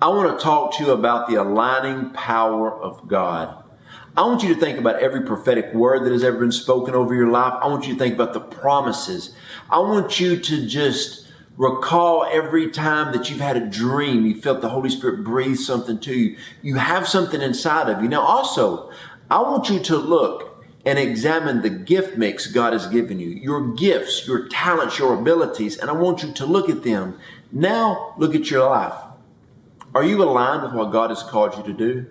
I want to talk to you about the aligning power of God. I want you to think about every prophetic word that has ever been spoken over your life. I want you to think about the promises. I want you to just recall every time that you've had a dream, you felt the Holy Spirit breathe something to you. You have something inside of you. Now also, I want you to look and examine the gift mix God has given you, your gifts, your talents, your abilities, and I want you to look at them. Now look at your life. Are you aligned with what God has called you to do?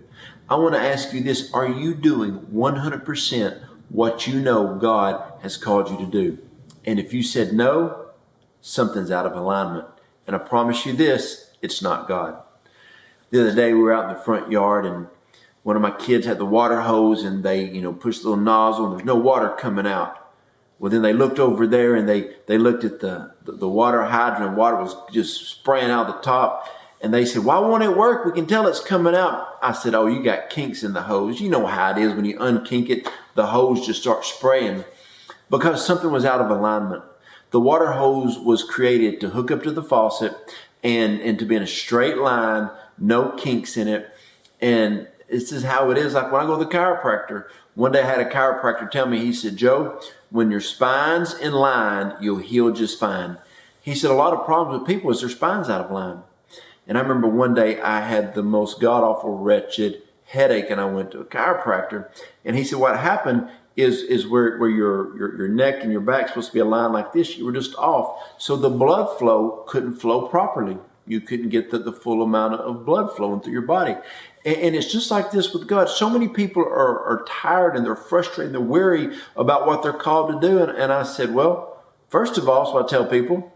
I want to ask you this. Are you doing 100% what you know God has called you to do? And if you said no, something's out of alignment. And I promise you this, it's not God. The other day we were out in the front yard and one of my kids had the water hose and they, pushed the little nozzle and there's no water coming out. Well, then they looked over there and they looked at the water hydrant. Water was just spraying out the top. And they said, why won't it work? We can tell it's coming out. I said, oh, you got kinks in the hose. You know how it is when you unkink it, the hose just starts spraying because something was out of alignment. The water hose was created to hook up to the faucet and to be in a straight line, no kinks in it. And this is how it is. Like when I go to the chiropractor, one day I had a chiropractor tell me, he said, Joe, when your spine's in line, you'll heal just fine. He said, a lot of problems with people is their spine's out of line. And I remember one day I had the most god-awful wretched headache and I went to a chiropractor and he said, what happened is where your neck and your back supposed to be aligned like this, you were just off. So the blood flow couldn't flow properly. You couldn't get the full amount of blood flowing through your body. And it's just like this with God. So many people are tired and they're frustrated and they're weary about what they're called to do. And I said, well, first of all, so I tell people,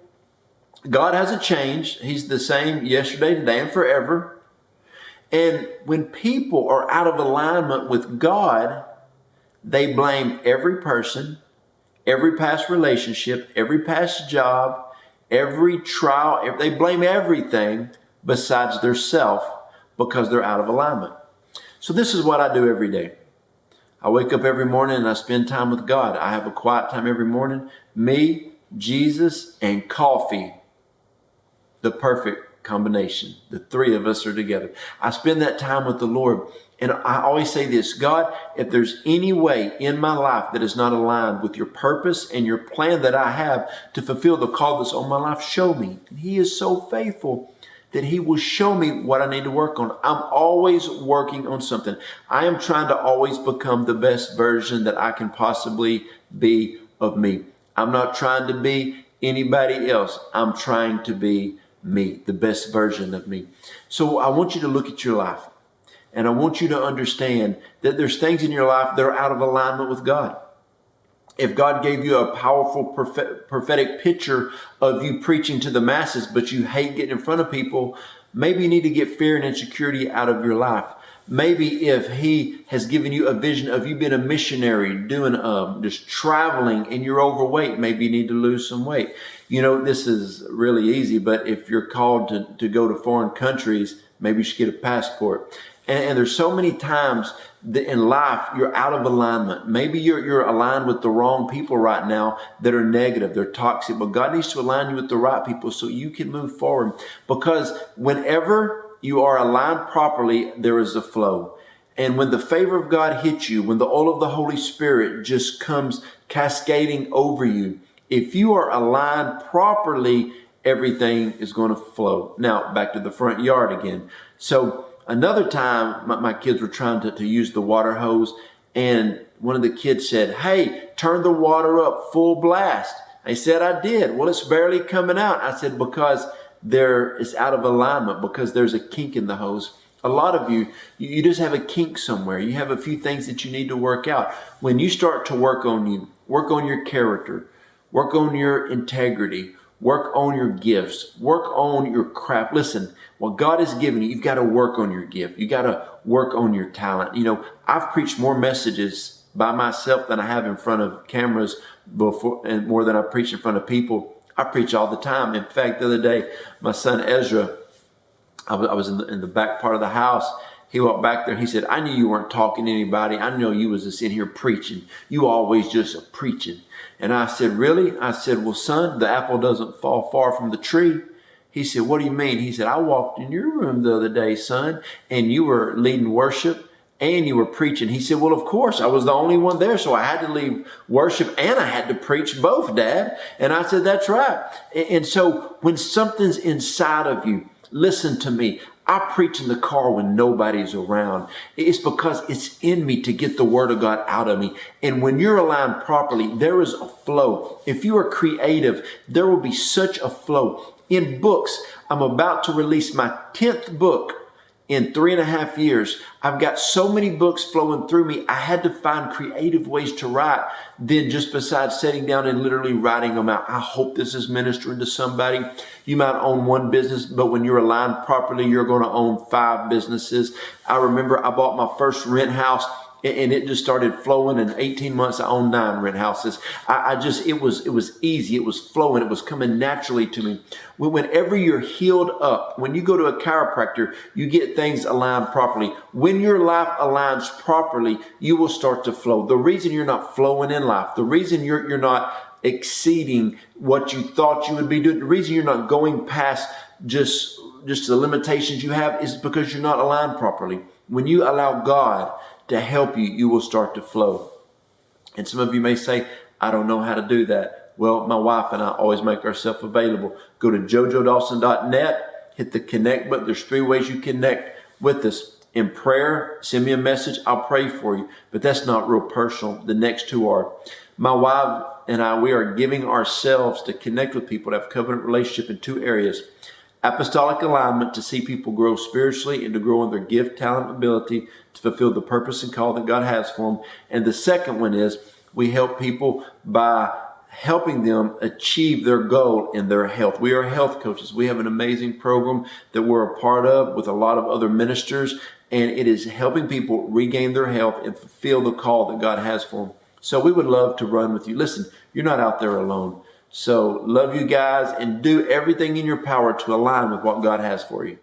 God hasn't changed. He's the same yesterday, today, and forever. And when people are out of alignment with God, they blame every person, every past relationship, every past job, every trial. They blame everything besides their self because they're out of alignment. So this is what I do every day. I wake up every morning and I spend time with God. I have a quiet time every morning. Me, Jesus, and coffee. The perfect combination. The three of us are together. I spend that time with the Lord. And I always say this, God, if there's any way in my life that is not aligned with your purpose and your plan that I have to fulfill the call that's on my life, show me. And He is so faithful that He will show me what I need to work on. I'm always working on something. I am trying to always become the best version that I can possibly be of me. I'm not trying to be anybody else. I'm trying to be me, the best version of me. So I want you to look at your life and I want you to understand that there's things in your life that are out of alignment with God. If God gave you a powerful prophetic picture of you preaching to the masses, but you hate getting in front of people, maybe you need to get fear and insecurity out of your life. Maybe if He has given you a vision of you being a missionary, doing just traveling and you're overweight, maybe you need to lose some weight. This is really easy, but if you're called to go to foreign countries, maybe you should get a passport. And there's so many times that in life you're out of alignment. Maybe you're aligned with the wrong people right now that are negative, they're toxic, but God needs to align you with the right people so you can move forward. Because whenever you are aligned properly, there is a flow. And when the favor of God hits you, when the oil of the Holy Spirit just comes cascading over you, if you are aligned properly, everything is going to flow. Now, back to the front yard again. So another time, my kids were trying to use the water hose, and one of the kids said, hey, turn the water up full blast. I said, I did. Well, it's barely coming out. I said, because it's out of alignment, because there's a kink in the hose. A lot of you just have a kink somewhere. You have a few things that you need to work out. When you start to work on you, work on your character, work on your integrity, work on your gifts, work on your craft. Listen, what God has given you, you've got to work on your gift. You got to work on your talent. I've preached more messages by myself than I have in front of cameras before, and more than I preach in front of people. I preach all the time. In fact, the other day, my son Ezra, I was in the back part of the house. He walked back there and he said, I knew you weren't talking to anybody. I know you was just in here preaching. You always just preaching. And I said, really? I said, well, son, the apple doesn't fall far from the tree. He said, what do you mean? He said, I walked in your room the other day, son, and you were leading worship and you were preaching. He said, well, of course, I was the only one there, so I had to lead worship and I had to preach both, Dad. And I said, that's right. And so when something's inside of you, listen to me. I preach in the car when nobody's around. It's because it's in me to get the word of God out of me. And when you're aligned properly, there is a flow. If you are creative, there will be such a flow. In books, I'm about to release my 10th book in 3.5 years. I've got so many books flowing through me. I had to find creative ways to write than just besides sitting down and literally writing them out. I hope this is ministering to somebody. You might own one business, but when you're aligned properly, you're going to own 5 businesses. I remember I bought my first rent house and it just started flowing. In 18 months, I owned 9 rent houses. It was easy. It was flowing. It was coming naturally to me. Whenever you're healed up, when you go to a chiropractor, you get things aligned properly. When your life aligns properly, you will start to flow. The reason you're not flowing in life, the reason you're not exceeding what you thought you would be doing, the reason you're not going past just the limitations you have is because you're not aligned properly. When you allow God to help you, you will start to flow. And some of you may say, I don't know how to do that. Well, my wife and I always make ourselves available. Go to jojodawson.net, hit the connect button. There's 3 ways you connect with us. In prayer, send me a message. I'll pray for you. But that's not real personal. The next 2 are. My wife and I, we are giving ourselves to connect with people to have covenant relationship in 2 areas. Apostolic alignment, to see people grow spiritually and to grow in their gift, talent, ability to fulfill the purpose and call that God has for them. And the second one is we help people by helping them achieve their goal in their health. We are health coaches. We have an amazing program that we're a part of with a lot of other ministers, and it is helping people regain their health and fulfill the call that God has for them. So we would love to run with you. Listen, you're not out there alone. So love you guys and do everything in your power to align with what God has for you.